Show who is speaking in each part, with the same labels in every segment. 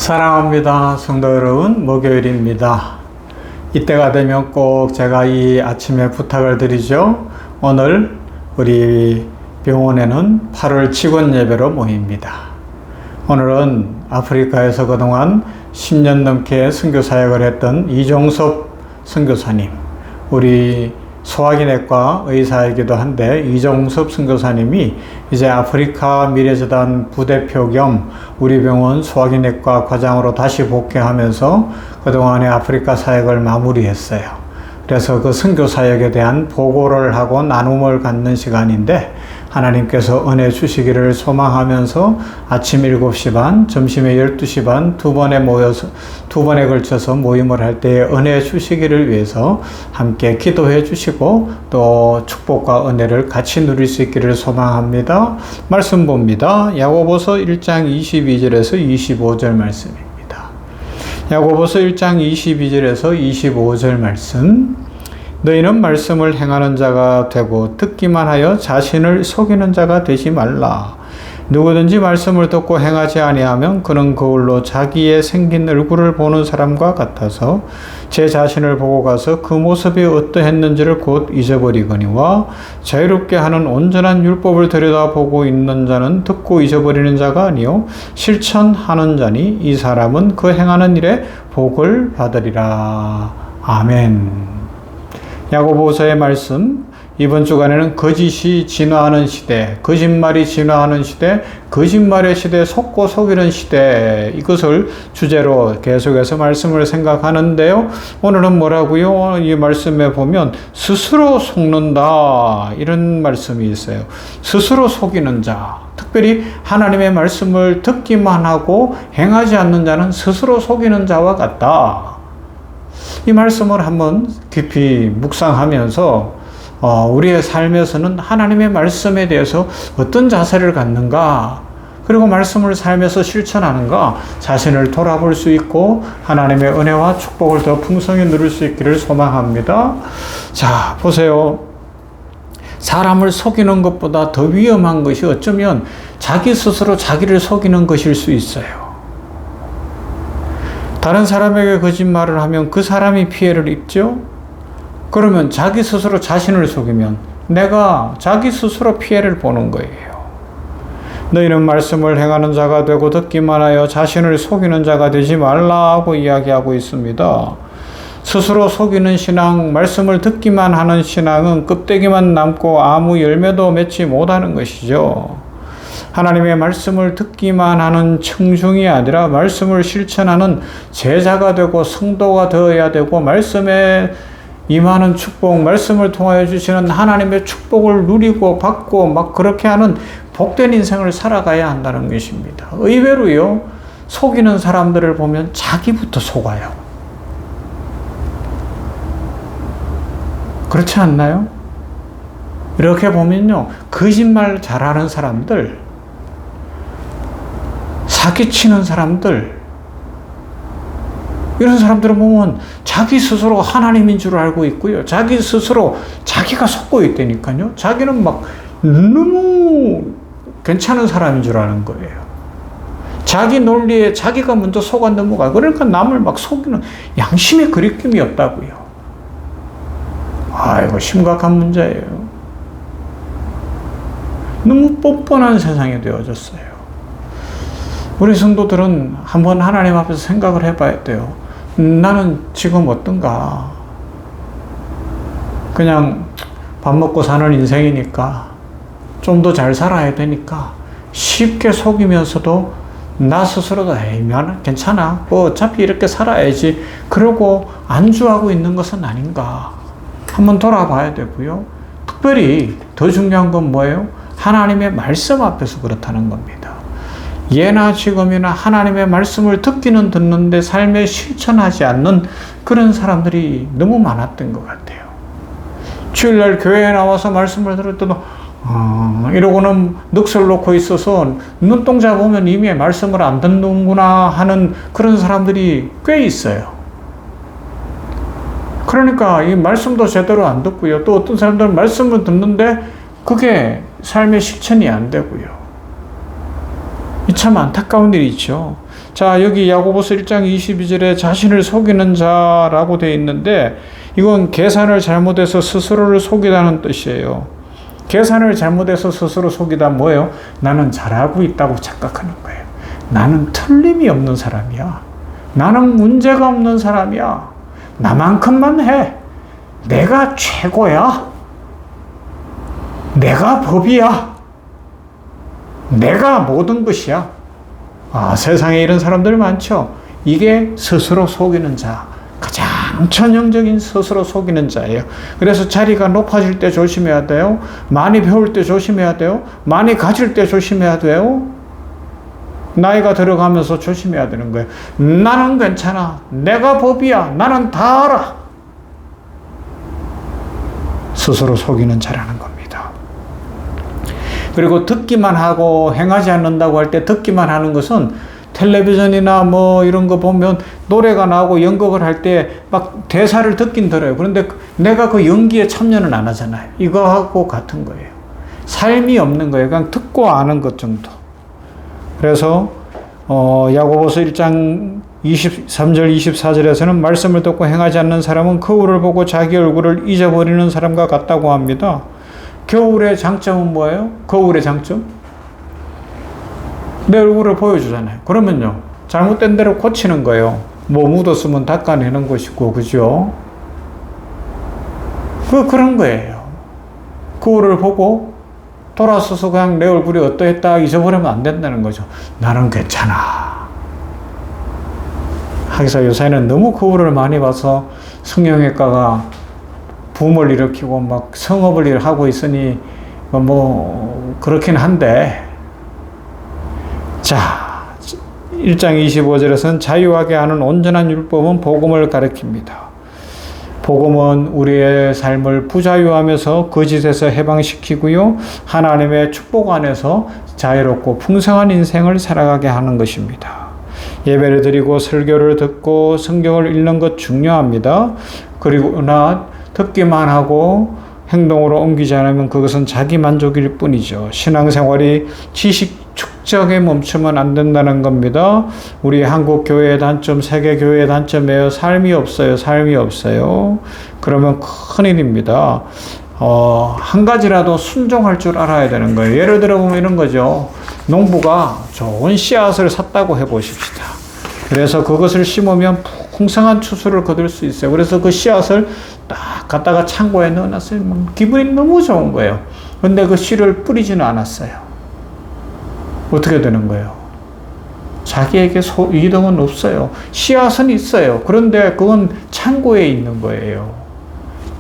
Speaker 1: 사랑합니다. 성도 여러분, 목요일입니다. 이때가 되면 꼭 제가 이 아침에 부탁을 드리죠. 오늘 우리 병원에는 8월 직원 예배로 모입니다. 오늘은 아프리카에서 그동안 10년 넘게 선교 사역을 했던 이종섭 선교사님, 우리 소화기내과 의사이기도 한데 이종섭 선교사님이 이제 아프리카 미래재단 부대표 겸 우리 병원 소화기내과 과장으로 다시 복귀하면서 그동안의 아프리카 사역을 마무리했어요. 그래서 그 선교 사역에 대한 보고를 하고 나눔을 갖는 시간인데, 하나님께서 은혜 주시기를 소망하면서 아침 7시 반, 점심에 12시 반 두 번에 걸쳐서 모임을 할 때 은혜 주시기를 위해서 함께 기도해 주시고 또 축복과 은혜를 같이 누릴 수 있기를 소망합니다. 말씀 봅니다. 야고보서 1장 22절에서 25절 말씀입니다. 야고보서 1장 22절에서 25절 말씀. 너희는 말씀을 행하는 자가 되고 듣기만 하여 자신을 속이는 자가 되지 말라. 누구든지 말씀을 듣고 행하지 아니하면 그는 거울로 자기의 생긴 얼굴을 보는 사람과 같아서 제 자신을 보고 가서 그 모습이 어떠했는지를 곧 잊어버리거니와, 자유롭게 하는 온전한 율법을 들여다보고 있는 자는 듣고 잊어버리는 자가 아니요 실천하는 자니 이 사람은 그 행하는 일에 복을 받으리라. 아멘. 야고보서의 말씀, 이번 주간에는 거짓이 진화하는 시대, 거짓말이 진화하는 시대, 거짓말의 시대, 속고 속이는 시대, 이것을 주제로 계속해서 말씀을 생각하는데요. 오늘은 뭐라고요? 이 말씀에 보면 스스로 속는다, 이런 말씀이 있어요. 스스로 속이는 자, 특별히 하나님의 말씀을 듣기만 하고 행하지 않는 자는 스스로 속이는 자와 같다. 이 말씀을 한번 깊이 묵상하면서 우리의 삶에서는 하나님의 말씀에 대해서 어떤 자세를 갖는가, 그리고 말씀을 삶에서 실천하는가 자신을 돌아볼 수 있고 하나님의 은혜와 축복을 더 풍성히 누릴 수 있기를 소망합니다. 자, 보세요. 사람을 속이는 것보다 더 위험한 것이 어쩌면 자기 스스로 자기를 속이는 것일 수 있어요. 다른 사람에게 거짓말을 하면 그 사람이 피해를 입죠? 그러면 자기 스스로 자신을 속이면 내가 자기 스스로 피해를 보는 거예요. 너희는 말씀을 행하는 자가 되고 듣기만 하여 자신을 속이는 자가 되지 말라고 이야기하고 있습니다. 스스로 속이는 신앙, 말씀을 듣기만 하는 신앙은 껍데기만 남고 아무 열매도 맺지 못하는 것이죠. 하나님의 말씀을 듣기만 하는 청중이 아니라 말씀을 실천하는 제자가 되고 성도가 되어야 되고, 말씀에 임하는 축복, 말씀을 통하여 주시는 하나님의 축복을 누리고 받고 막 그렇게 하는 복된 인생을 살아가야 한다는 것입니다. 의외로요, 속이는 사람들을 보면 자기부터 속아요. 그렇지 않나요? 이렇게 보면요, 거짓말 잘하는 사람들, 사기치는 사람들, 이런 사람들을 보면 자기 스스로 하나님인 줄 알고 있고요. 자기 스스로 자기가 속고 있다니까요. 자기는 막 너무 괜찮은 사람인 줄 아는 거예요. 자기 논리에 자기가 먼저 속아 넘어가. 그러니까 남을 막 속이는, 양심의 거리낌이 없다고요. 아이고, 심각한 문제예요. 너무 뻔뻔한 세상이 되어졌어요. 우리 성도들은 한번 하나님 앞에서 생각을 해봐야 돼요. 나는 지금 어떤가? 그냥 밥 먹고 사는 인생이니까, 좀 더 잘 살아야 되니까 쉽게 속이면서도 나 스스로도 미안, 괜찮아, 어차피 이렇게 살아야지, 그러고 안주하고 있는 것은 아닌가 한번 돌아봐야 되고요. 특별히 더 중요한 건 뭐예요? 하나님의 말씀 앞에서 그렇다는 겁니다. 예나 지금이나 하나님의 말씀을 듣기는 듣는데 삶에 실천하지 않는 그런 사람들이 너무 많았던 것 같아요. 주일날 교회에 나와서 말씀을 들을 때도 이러고는 넋을 놓고 있어서 눈동자 보면 이미 말씀을 안 듣는구나 하는 그런 사람들이 꽤 있어요. 그러니까 이 말씀도 제대로 안 듣고요. 또 어떤 사람들은 말씀을 듣는데 그게 삶의 실천이 안 되고요. 이 참 안타까운 일이죠. 자, 여기 야고보서 1장 22절에 자신을 속이는 자라고 되어 있는데 이건 계산을 잘못해서 스스로를 속이다는 뜻이에요. 계산을 잘못해서 스스로 속이다 뭐예요? 나는 잘하고 있다고 착각하는 거예요. 나는 틀림이 없는 사람이야. 나는 문제가 없는 사람이야. 나만큼만 해. 내가 최고야. 내가 법이야. 내가 모든 것이야. 세상에 이런 사람들 많죠. 이게 스스로 속이는 자. 가장 전형적인 스스로 속이는 자예요. 그래서 자리가 높아질 때 조심해야 돼요. 많이 배울 때 조심해야 돼요. 많이 가질 때 조심해야 돼요. 나이가 들어가면서 조심해야 되는 거예요. 나는 괜찮아. 내가 법이야. 나는 다 알아. 스스로 속이는 자라는 겁니다. 그리고 듣기만 하고 행하지 않는다고 할 때 듣기만 하는 것은 텔레비전이나 뭐 이런 거 보면 노래가 나오고 연극을 할 때 막 대사를 듣긴 들어요. 그런데 내가 그 연기에 참여는 안 하잖아요. 이거하고 같은 거예요. 삶이 없는 거예요. 그냥 듣고 아는 것 정도. 그래서 야고보서 1장 23절 24절에서는 말씀을 듣고 행하지 않는 사람은 거울을 보고 자기 얼굴을 잊어버리는 사람과 같다고 합니다. 거울의 장점은 뭐예요? 거울의 장점? 내 얼굴을 보여주잖아요. 그러면요, 잘못된 대로 고치는 거예요. 뭐 묻었으면 닦아내는 것이고, 그죠? 그런 거예요. 거울을 보고 돌아서서 그냥 내 얼굴이 어떠했다 잊어버리면 안 된다는 거죠. 나는 괜찮아. 하기사 요새는 너무 거울을 많이 봐서 성형외과가 붐을 일으키고 막 성업을 하고 있으니 뭐 그렇긴 한데, 자, 1장 25절에서는 자유하게 하는 온전한 율법은 복음을 가리킵니다. 복음은 우리의 삶을 부자유하면서 거짓에서 해방시키고요, 하나님의 축복 안에서 자유롭고 풍성한 인생을 살아가게 하는 것입니다. 예배를 드리고 설교를 듣고 성경을 읽는 것 중요합니다. 그러나 듣기만 하고 행동으로 옮기지 않으면 그것은 자기 만족일 뿐이죠. 신앙생활이 지식 축적에 멈추면 안 된다는 겁니다. 우리 한국 교회의 단점, 세계 교회의 단점이에요. 삶이 없어요. 삶이 없어요. 그러면 큰일입니다. 한 가지라도 순종할 줄 알아야 되는 거예요. 예를 들어 보면 이런 거죠. 농부가 좋은 씨앗을 샀다고 해보십시다. 그래서 그것을 심으면 풍성한 추수를 거둘 수 있어요. 그래서 그 씨앗을 딱 갖다가 창고에 넣어놨어요. 기분이 너무 좋은 거예요. 근데 그 씨를 뿌리지는 않았어요. 어떻게 되는 거예요? 자기에게 이득은 없어요. 씨앗은 있어요. 그런데 그건 창고에 있는 거예요.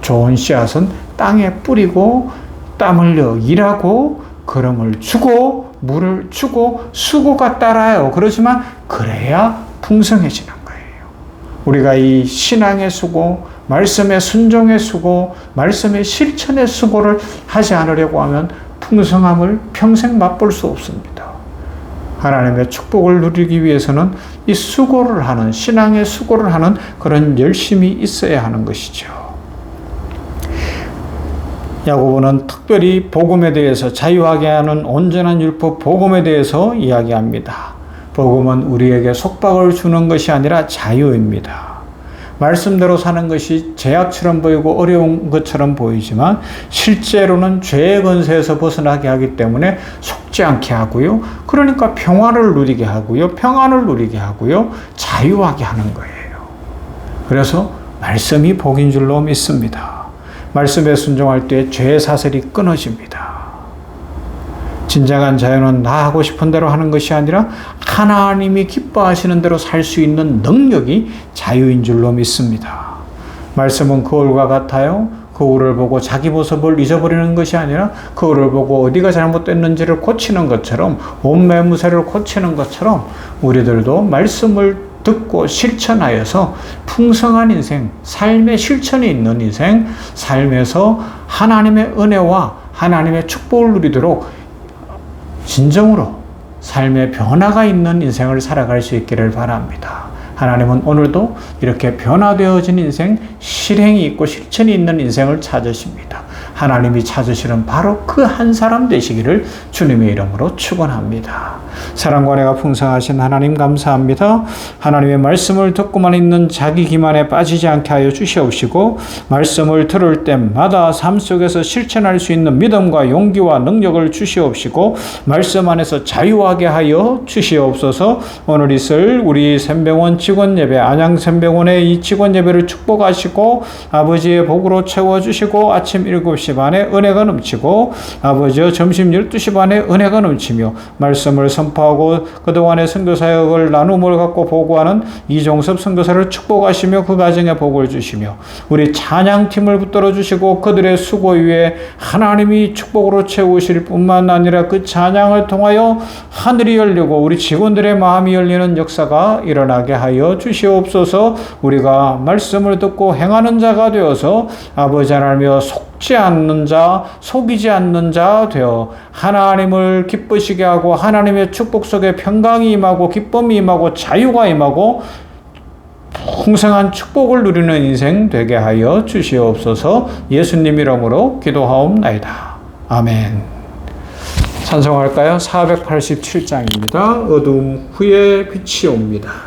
Speaker 1: 좋은 씨앗은 땅에 뿌리고 땀 흘려 일하고 걸음을 주고 물을 주고 수고가 따라요. 그렇지만 그래야 풍성해지는 거예요. 우리가 이 신앙의 수고, 말씀의 순종의 수고, 말씀의 실천의 수고를 하지 않으려고 하면 풍성함을 평생 맛볼 수 없습니다. 하나님의 축복을 누리기 위해서는 이 수고를 하는, 신앙의 수고를 하는 그런 열심이 있어야 하는 것이죠. 야고보는 특별히 복음에 대해서, 자유하게 하는 온전한 율법 복음에 대해서 이야기합니다. 복음은 우리에게 속박을 주는 것이 아니라 자유입니다. 말씀대로 사는 것이 제약처럼 보이고 어려운 것처럼 보이지만 실제로는 죄의 권세에서 벗어나게 하기 때문에 속지 않게 하고요. 그러니까 평화를 누리게 하고요. 평안을 누리게 하고요. 자유하게 하는 거예요. 그래서 말씀이 복인 줄로 믿습니다. 말씀에 순종할 때 죄의 사슬이 끊어집니다. 진정한 자유는 나 하고 싶은 대로 하는 것이 아니라 하나님이 기뻐하시는 대로 살 수 있는 능력이 자유인 줄로 믿습니다. 말씀은 거울과 같아요. 거울을 보고 자기 모습을 잊어버리는 것이 아니라 거울을 보고 어디가 잘못됐는지를 고치는 것처럼, 옷매무새를 고치는 것처럼 우리들도 말씀을 듣고 실천하여서 풍성한 인생, 삶의 실천이 있는 인생, 삶에서 하나님의 은혜와 하나님의 축복을 누리도록 진정으로 삶의 변화가 있는 인생을 살아갈 수 있기를 바랍니다. 하나님은 오늘도 이렇게 변화되어진 인생, 실행이 있고 실천이 있는 인생을 찾으십니다. 하나님이 찾으시는 바로 그 한 사람 되시기를 주님의 이름으로 축원합니다. 사랑과 은혜가 풍성하신 하나님 감사합니다. 하나님의 말씀을 듣고만 있는 자기 기만에 빠지지 않게 하여 주시옵시고 말씀을 들을 때마다 삶 속에서 실천할 수 있는 믿음과 용기와 능력을 주시옵시고 말씀 안에서 자유하게 하여 주시옵소서. 오늘 있을 우리 샘병원 직원 예배, 안양 샘병원의 이 직원 예배를 축복하시고 아버지의 복으로 채워주시고 아침 7시 반에 은혜가 넘치고 아버지여 점심 12시 반에 은혜가 넘치며 말씀을 선포하고 그동안의 선교사역을 나눔을 갖고 보고하는 이종섭 선교사를 축복하시며 그 가정에 복을 주시며 우리 찬양팀을 붙들어 주시고 그들의 수고 위에 하나님이 축복으로 채우실 뿐만 아니라 그 찬양을 통하여 하늘이 열리고 우리 직원들의 마음이 열리는 역사가 일어나게 하여 주시옵소서. 우리가 말씀을 듣고 행하는 자가 되어서 아버지 하나님이여 속지 않는 자, 속이지 않는 자 되어 하나님을 기쁘시게 하고 하나님의 축복 속에 평강이 임하고 기쁨이 임하고 자유가 임하고 풍성한 축복을 누리는 인생 되게 하여 주시옵소서. 예수님 이름으로 기도하옵나이다. 아멘. 찬송할까요? 487장입니다. 어둠 후에 빛이 옵니다.